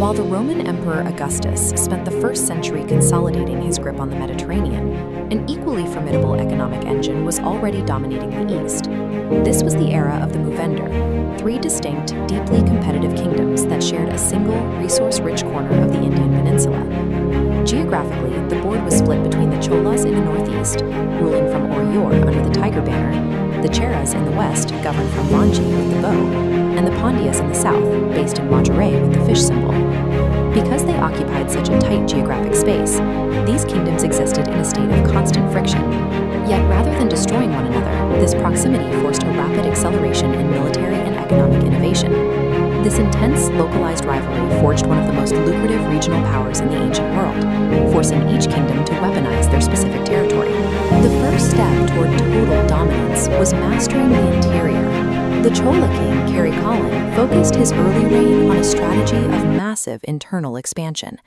While the Roman Emperor Augustus spent the first century consolidating his grip on the Mediterranean, an equally formidable economic engine was already dominating the East. This was the era of the Movender, three distinct, deeply competitive kingdoms that shared a single, resource-rich corner of the Indian Peninsula. Geographically, the board was split between the Cholas in the northeast, ruling from Oreyor under the Tiger banner, the Cheras in the west, governed from Vanchi with the bow, and the Pandyas in the south, based in Madurai with the fish symbol. Because they occupied such a tight geographic space, these kingdoms existed in a state of constant friction. Yet rather than destroying one another, this proximity forced a rapid acceleration in military and economic innovation. This intense, localized rivalry forged one of the most lucrative regional powers in the ancient world, forcing each kingdom to weaponize their specific territory. The first step toward total dominance was mastering the interior. The Chola king, Karikalan, focused his early reign on a strategy of massive internal expansion.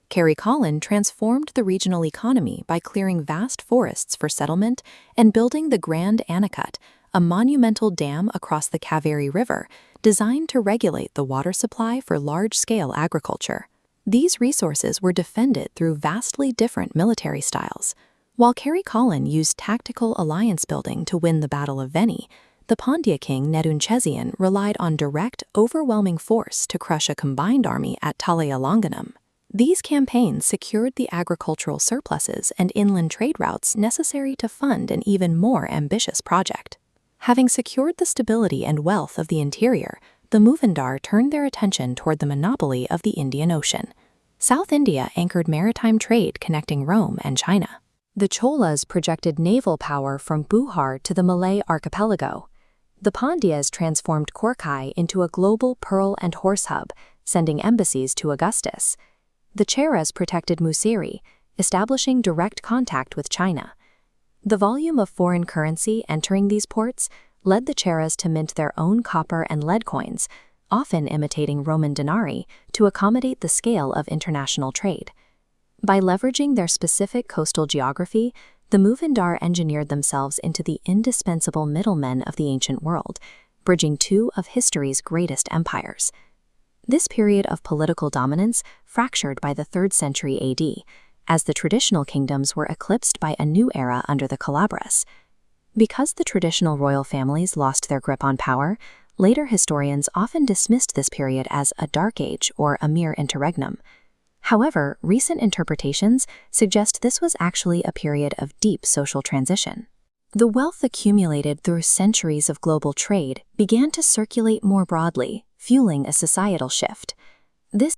Karikalan transformed the regional economy by clearing vast forests for settlement and building the Grand Anicut, a monumental dam across the Kaveri River designed to regulate the water supply for large-scale agriculture. These resources were defended through vastly different military styles. While Karikalan used tactical alliance building to win the Battle of Veni, the Pandya king Nedunchezian relied on direct, overwhelming force to crush a combined army at Talayalanganam. These campaigns secured the agricultural surpluses and inland trade routes necessary to fund an even more ambitious project. Having secured the stability and wealth of the interior, the Moovendar turned their attention toward the monopoly of the Indian Ocean. South India anchored maritime trade connecting Rome and China. The Cholas projected naval power from Buhar to the Malay archipelago. The Pandyas transformed Korkai into a global pearl and horse hub, sending embassies to Augustus. The Cheras protected Musiri, establishing direct contact with China. The volume of foreign currency entering these ports led the Cheras to mint their own copper and lead coins, often imitating Roman denarii, to accommodate the scale of international trade. By leveraging their specific coastal geography, the Moovendar engineered themselves into the indispensable middlemen of the ancient world, bridging two of history's greatest empires. This period of political dominance fractured by the 3rd century AD, as the traditional kingdoms were eclipsed by a new era under the Calabras. Because the traditional royal families lost their grip on power, later historians often dismissed this period as a dark age or a mere interregnum. However, recent interpretations suggest this was actually a period of deep social transition. The wealth accumulated through centuries of global trade began to circulate more broadly, fueling a societal shift. This